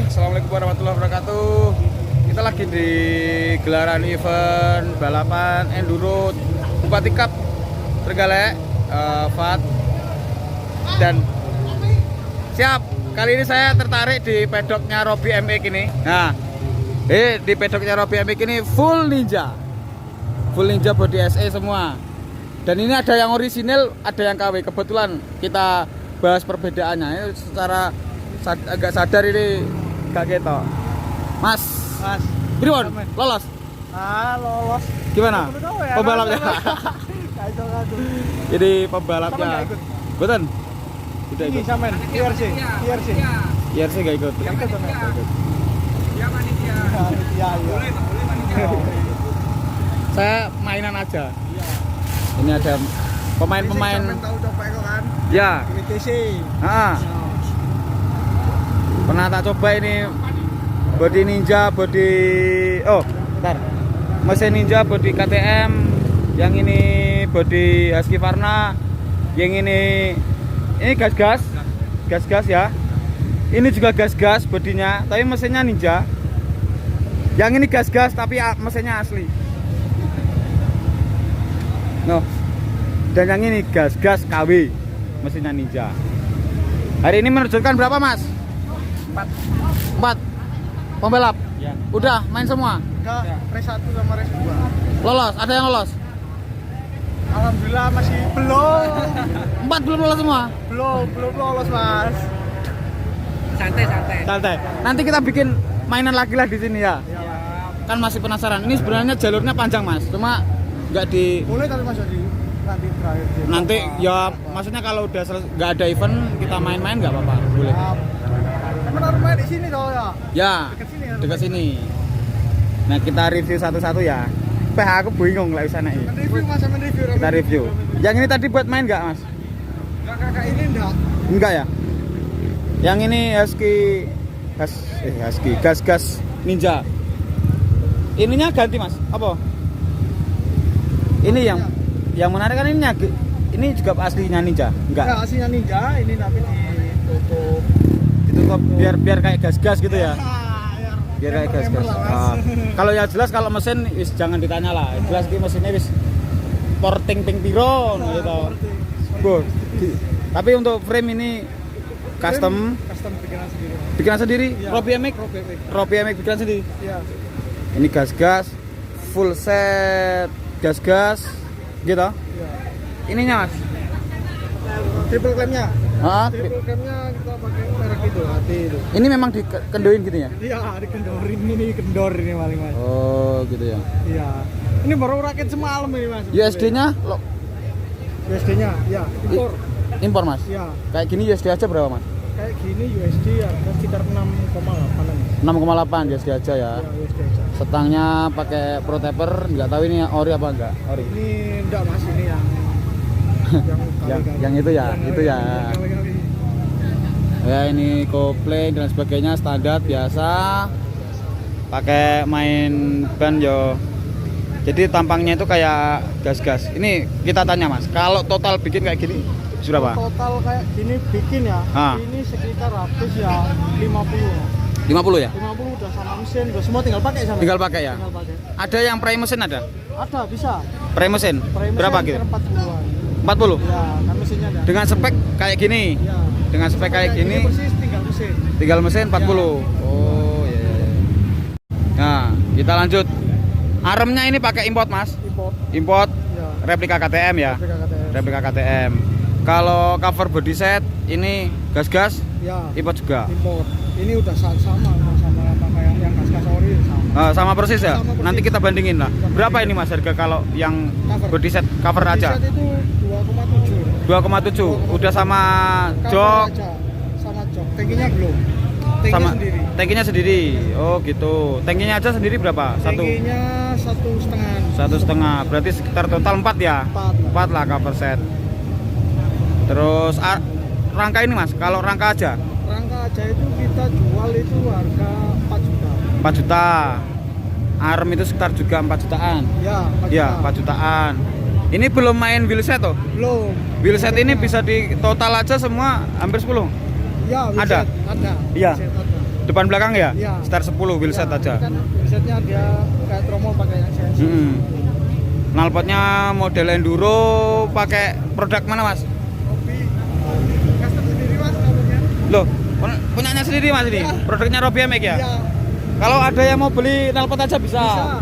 Assalamualaikum warahmatullahi wabarakatuh. Kita lagi di gelaran event balapan enduro Bupati Cup Trenggalek, Fat. Dan siap, kali ini saya tertarik di pedoknya Robby MX ini. Nah, di pedoknya Robby MX ini full ninja body SE semua. Dan ini ada yang orisinil, ada yang KW. Kebetulan kita bahas perbedaannya. Ini secara agak sadar ini gak ketok. Mas. Pripun? Lolos? Lolos. Gimana? Pembalapnya. Jadi pembalapnya. Betul? Tidak ikut. Sampean IRC. IRC gak ikut. Yang ikut sampean. Ya panitia. Iya. Saya mainan aja. Ini ada pemain-pemain. Tahu coba itu kan? Ya. WTC. Pernah tak coba ini body ninja, body bentar. Mesin ninja, body KTM. Yang ini body Husqvarna. Yang ini gas-gas ya. Ini juga gas-gas bodinya, tapi mesinnya ninja. Yang ini gas-gas tapi mesinnya asli. No. Dan yang ini gas-gas KW, mesinnya ninja. Hari ini menerjunkan berapa, Mas? 4 pembalap? Ya. Udah main semua? Enggak, race 1 sama race 2. Lolos? Ada yang lolos? Alhamdulillah masih belum. 4 belum lolos semua? Belum lolos, Mas. Santai. Nanti kita bikin mainan lagi lah di sini ya. Kan masih penasaran. Ini sebenarnya jalurnya panjang, Mas. Cuma nggak di Boleh tapi Mas Adi nanti terakhir. Nanti ya maksudnya kalau udah nggak ada event kita main-main nggak apa-apa. Boleh. Emang harus main di sini toh ya? Ya. Dekat sini. Nah, kita review satu-satu ya. Aku bingung lah sana ini. Review Mas, sama review. Kita review. Yang ini tadi buat main nggak, Mas? Enggak, kakak ini enggak. Enggak ya? Yang ini gas ninja. Ininya ganti, Mas. Apa? Ini yang menarik kan ini juga aslinya ninja. Enggak? Enggak, aslinya ninja, ini tapi ditutup biar kayak gas-gas gitu ya. Biar kayak gas-gas. Kalau ya jelas kalau mesin jangan ditanya lah. Jelas ki mesinnya porting ping piro gitu. Tapi untuk frame ini custom bikinan sendiri. Ya. Robby MX bikinan sendiri. Iya. Ini gas-gas full set gas-gas gitu. Iya. Ininya, Mas. Triple clamnya. Triple clamnya kita pakai merek itu, hati itu. Ini memang dikendoin gitu ya? Iya, dikendorin ini kendor ini paling, Mas. Oh, gitu ya. Iya. Ini baru rakit semalam ini, Mas. USD-nya USD-nya ya impor. Impor, Mas? Iya. Kayak gini USD aja berapa, Mas? Kayak gini USD ya sekitar 6,8. 6,8 USD aja ya. Iya, USD aja. Setangnya pakai protector, nggak tahu ini ori apa enggak? Ori. Ini enggak, Mas, ini yang itu ya, itu ya. Ya ini kopling dan sebagainya standar biasa. Pakai main ban yo. Jadi tampangnya itu kayak gas-gas. Ini kita tanya, Mas, kalau total bikin kayak gini berapa? Total kayak gini bikin ya. Ini sekitar habis ya 50. 50 ya? 50 udah sama mesin, udah semua tinggal pakai sama. Tinggal pakai ya? Ada yang pre mesin ada? Ada, bisa. Pre mesin? Berapa gitu? 40-an. 40? Ya, kan mesinnya ada. Dengan spek kayak gini? Ya. Dengan spek kayak gini? Persis tinggal mesin. Tinggal mesin 40? Ya. Oh iya. Nah, kita lanjut. Aremnya ini pakai import, Mas? Import? Ya. Replika KTM ya? Replika KTM. Kalau cover body set ini gas-gas? Ya. Import juga? Import. Ini udah sama kayak yang gas-gas ori sama. Sama persis ya? Sama persis. Nanti kita bandingin lah. Berapa ini, Mas, harga kalau yang body set cover aja? Body set itu 2,7. Udah sama jok? Sama jok. Tankinya belum. Sama sendiri. Tankinya sendiri. Oh gitu. Tankinya aja sendiri berapa? Tankinya 1,5. 1,5. Berarti sekitar total 4 ya? 4 lah cover set. Terus rangka ini Mas, kalau rangka aja? Rangka aja itu kita jual itu harga 4 juta. 4 juta. Arm itu sekitar juga 4 jutaan. Ya, 4 Ya, juta. 4 jutaan. Ini belum main wheelset toh? Belum. Wheelset ini bisa di total aja semua hampir 10. Ya, Ada? Ada. Iya. Wheelset ada. Depan belakang ya? Iya. Sekitar 10 wheelset Ya, aja. Kan wheelsetnya dia kayak tromol pakai yang CNC. Knalpotnya model enduro pakai produk mana Mas? Hobi. Custom sendiri Mas kalungnya. Loh, punyanya sendiri Mas ini? Ya. Produknya Robby MX ya? Iya. Kalau ada yang mau beli knalpot aja bisa? Bisa.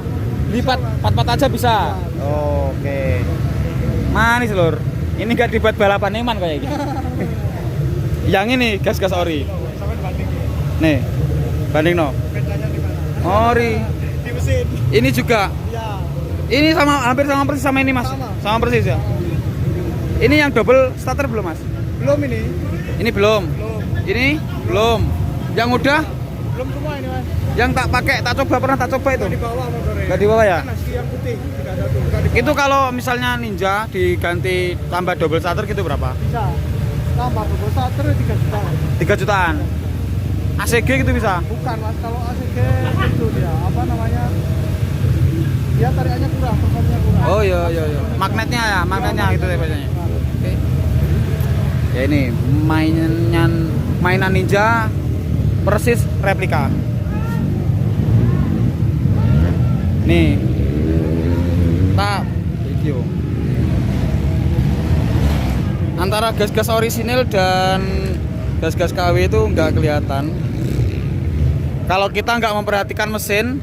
Lipat, pat-pat aja bisa? Bisa. Oke. Manis lur. Ini gak dibuat balapan Eman kayak gitu. Yang ini gas-gas ori. Sampai banding. Nih, banding no. Bedanya di mana? Ori. Di mesin. Ini juga. Iya. Ini sama hampir sama persis sama ini Mas. Sama persis ya. Ini yang double starter belum Mas? Belum ini. Ini belum. Belum. Ini belum. Yang udah, Belum semua ini Mas. yang tak pakai, tak coba pernah tak coba itu. Di bawah motornya. Nggak di bawah ya? Kan nasi yang putih tidak ada tuh. Nggak di bawah. Itu kalau misalnya Ninja diganti tambah double starter gitu berapa? Bisa. Tambah double starter 3 juta. 3 jutaan. ACG gitu bisa? Bukan Mas, kalau ACG itu dia apa namanya? Dia tarikannya kurang, performanya kurang. Oh iya. Magnetnya itu ya biasanya. Oke. Ya ini mainan Ninja persis replika. Nih. Tak video. Antara gas-gas orisinil dan gas-gas KW itu nggak kelihatan. Kalau kita nggak memperhatikan mesin,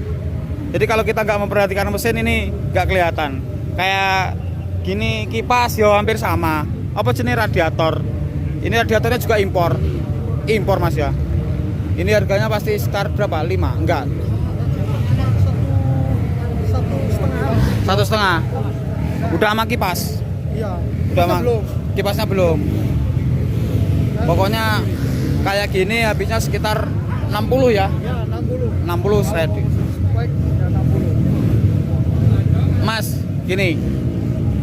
jadi kalau kita nggak memperhatikan mesin ini nggak kelihatan. Kayak gini kipas yo hampir sama. Apa jenis radiator? Ini radiatornya juga impor Mas ya. Ini harganya pasti sekitar berapa? 5? Enggak. 1,5. Udah sama kipas. Iya. Udah Kita sama belum. kipasnya belum. Pokoknya kayak gini habisnya sekitar 60 ya. Ya, 60. 60 ready. Baik, ya 60. Mas, gini.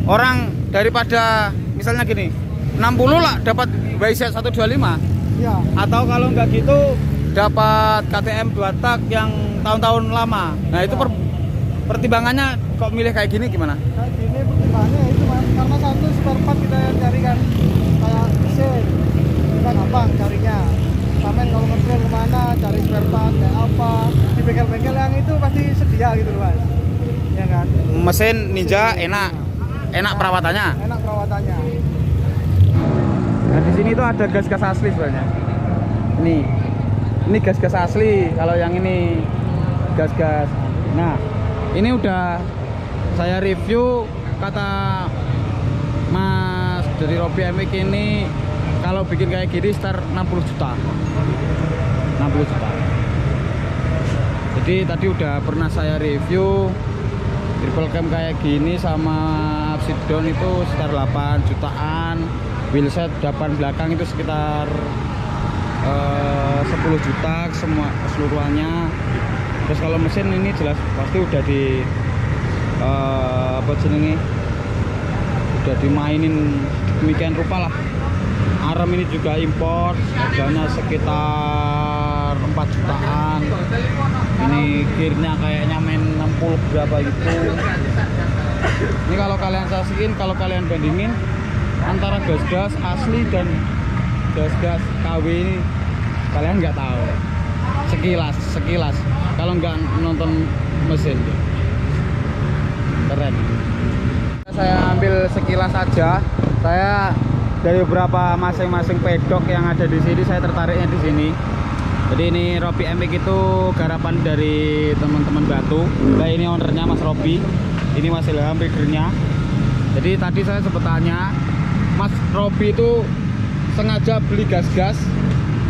Orang daripada misalnya gini, 60 lah dapat YZ 125 Iya. atau kalau nggak gitu dapat KTM 2 tak yang tahun-tahun lama. Nah, itu pertimbangannya kok milih kayak gini gimana? Kayak gini pertimbangannya itu Mas, karena satu spare part kita yang cari kan kayak mesin. Kita gampang carinya. Sampai kalau ngetril kemana cari spare part kayak apa di bengkel-bengkel yang itu pasti sedia gitu loh Mas. Ya kan? Mesin Ninja enak perawatannya. Enak perawatannya. Nah, di sini tuh ada gas-gas asli sebenarnya. Ini gas-gas asli. Kalau yang ini gas-gas. Nah, ini udah saya review, kata Mas dari Robby MX ini kalau bikin kayak gini sekitar 60 juta. 60 juta. Jadi tadi udah pernah saya review triple cam kayak gini sama upside down itu sekitar 8 jutaan. Wheelset depan belakang itu sekitar 10 juta semua keseluruhannya. Terus kalau mesin ini jelas pasti udah di apa jenenge, udah dimainin demikian rupa lah. Arm ini juga import, harganya sekitar 4 jutaan. Ini gearnya kayaknya main 60 berapa gitu. Ini kalau kalian saksiin, kalau kalian bandingin antara gas-gas asli dan gas-gas KW ini, kalian nggak tahu. Sekilas kalau nggak nonton mesin. Keren. Saya ambil sekilas saja. Saya dari beberapa masing-masing pedok yang ada di sini, saya tertariknya di sini. Jadi ini Robby MX itu garapan dari teman-teman Batu. Nah, ini ownernya Mas Robby. Ini Mas Ilham ridernya. Jadi tadi saya sempat tanya, Mas Robby itu sengaja beli gas-gas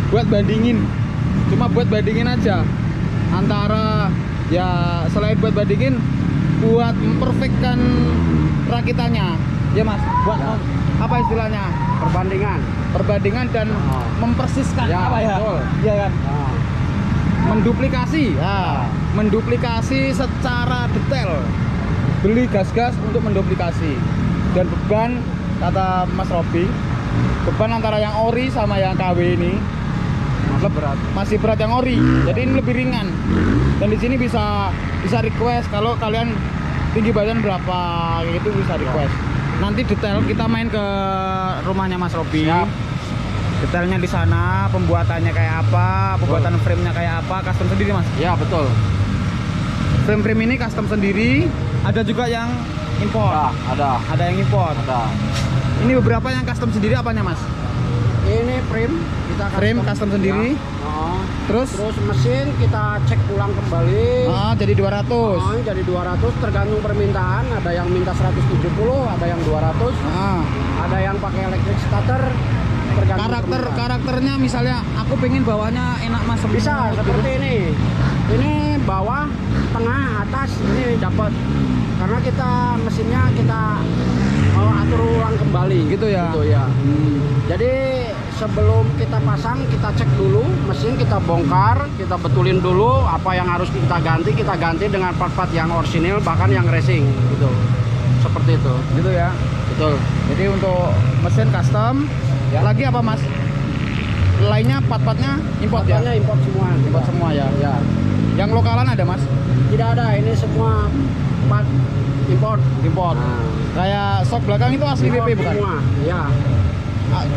buat bandingin, cuma buat bandingin aja antara, ya selain buat bandingin, buat memperfectkan rakitannya ya Mas, buat apa istilahnya, perbandingan dan mempersiskan Ya, apa ya, betul. ya kan, menduplikasi ya, menduplikasi secara detail. Beli gas-gas untuk menduplikasi. Dan beban, kata Mas Robby, beban antara yang ori sama yang KW ini masih berat yang ori. Jadi ini lebih ringan. Dan di sini bisa request kalau kalian tinggi badan berapa gitu, bisa request. Nanti detail kita main ke rumahnya Mas Robi. Siap. Detailnya di sana, pembuatannya kayak apa, pembuatan frame-nya kayak apa, custom sendiri Mas. Ya betul. Frame-frame ini custom sendiri, ada juga yang import. Ada Yang import. ada. Ini beberapa yang custom sendiri apanya Mas? Ini frame kita Frame custom sendiri. Ya. Oh. Terus Terus mesin kita cek ulang kembali. jadi 200. Oh, jadi 200 tergantung permintaan. Ada yang minta 170, ada yang 200, ada yang pakai electric starter. Tergantung permintaan. Karakternya misalnya aku pengen bawahnya enak Mas. Bisa seperti ini. Ini bawah, tengah, atas ini dapat. Karena kita mesinnya kita atur ulang kembali. Gitu ya. Gitu ya. Jadi sebelum kita pasang kita cek dulu mesin, kita bongkar, kita betulin dulu apa yang harus kita ganti dengan part-part yang orisinil bahkan yang racing gitu. Seperti itu. Gitu ya. Betul. Jadi untuk mesin custom, Ya. lagi apa Mas? Lainnya part-partnya import ya? Part-partnya import semua. Import semua ya. Ya. Yang lokalan ada Mas? Tidak ada, ini semua part import. Import. Nah, Kayak sok belakang itu asli import BP bukan? semua. Ya.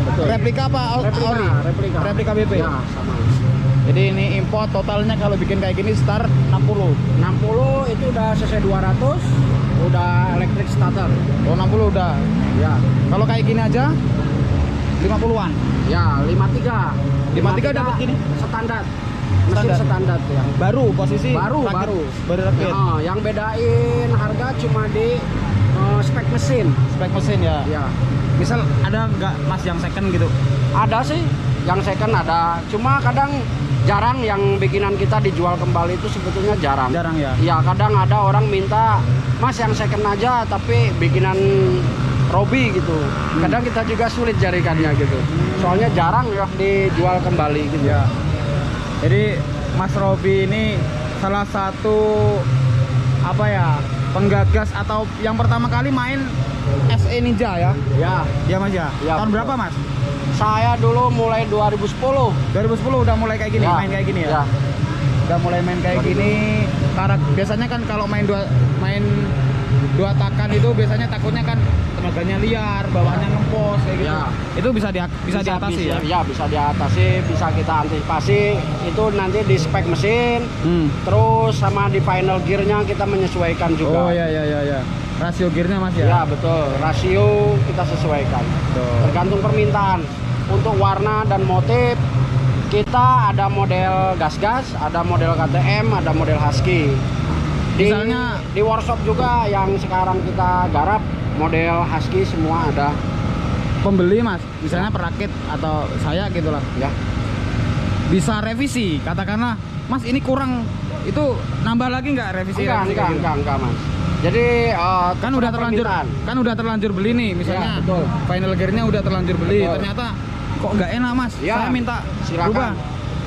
Betul. Replika apa? Ori? Replika BP. Ya, sama. Jadi ini import, totalnya kalau bikin kayak gini start 60. 60 itu udah CC 200, udah electric starter. Oh 60 udah. Ya. Kalau kayak gini aja 50-an. Ya, 53. 53 dapat gini? Standar. Mesin standar ya. Baru posisi Baru. rakit. Ya, yang bedain harga cuma di spek mesin. Spek mesin ya. Ya. Misal ada nggak Mas yang second gitu? Ada sih, yang second ada. Cuma kadang jarang yang bikinan kita dijual kembali itu sebetulnya jarang. Jarang ya. Iya, kadang ada orang minta, Mas yang second aja tapi bikinan Robi gitu. Kadang kita juga sulit jarikannya gitu. Soalnya jarang ya dijual kembali gitu. Ya. Jadi Mas Robi ini salah satu apa ya, penggagas atau yang pertama kali main SE Ninja ya? Ya, Ya Mas ya. Ya, Tahun betul. berapa Mas? saya dulu mulai 2010. 2010 udah mulai kayak gini, Ya, main kayak gini ya? ya. Udah mulai main kayak gini. Biasanya kan kalau main dua takan itu biasanya takutnya kan tenaganya liar, bawahnya ngempos kayak gitu. Ya. Itu bisa diatasi ya? Ya, bisa diatasi, bisa kita antisipasi. Itu nanti di spek mesin, terus sama di final gearnya kita menyesuaikan juga. Oh ya. Rasio gearnya Mas ya? Ya betul, rasio kita sesuaikan. Betul. Tergantung permintaan. Untuk warna dan motif kita ada model gas-gas, ada model KTM, ada model husky. Misalnya di workshop juga yang sekarang kita garap model husky semua ada. pembeli Mas, misalnya perakit atau saya gitulah, Ya, bisa revisi, katakanlah Mas ini kurang, itu nambah lagi nggak revisi? enggak Mas. Jadi Kan udah terlanjur beli nih, misalnya Ya, betul. final gearnya udah terlanjur beli, Betul. ternyata kok nggak enak Mas, Ya, saya minta silakan. rubah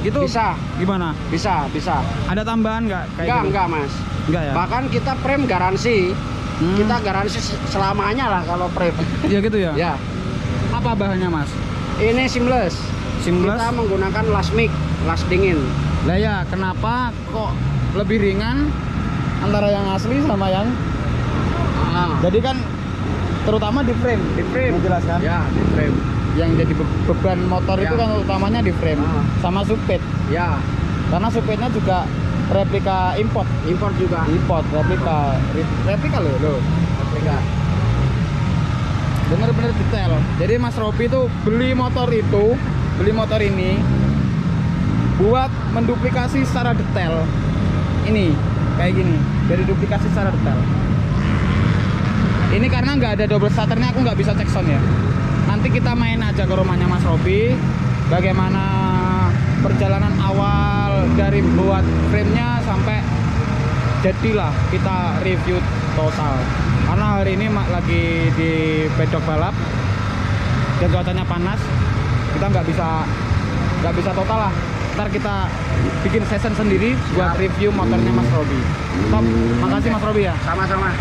gitu. Bisa. Gimana? Bisa. Ada tambahan nggak kayak gitu? Enggak Mas. Enggak ya? Bahkan kita frame garansi. Kita garansi selamanya lah kalau frame. Iya gitu ya? Ya. Apa bahannya Mas? Ini seamless. Seamless? Kita menggunakan las mic, las dingin. Lah ya, kenapa kok lebih ringan antara yang asli sama yang jadi kan terutama di frame menjelaskan Ya, di frame. yang jadi beban motor itu Ya. kan utamanya di frame sama supet, Ya, karena supetnya juga replika import juga. replika loh Replika. bener-bener detail. Jadi Mas Robi tuh beli motor ini buat menduplikasi secara detail ini kayak gini, dari duplikasi secara detail. Ini karena nggak ada double starternya, aku nggak bisa cek sound ya. Nanti kita main aja ke rumahnya Mas Robi, bagaimana perjalanan awal dari buat frame-nya sampai jadilah kita review total. Karena hari ini lagi di pedok balap dan cuacanya panas, kita nggak bisa total lah. Ntar kita bikin session sendiri buat review motornya Mas Robi. Top, makasih Mas Robi ya. Sama-sama.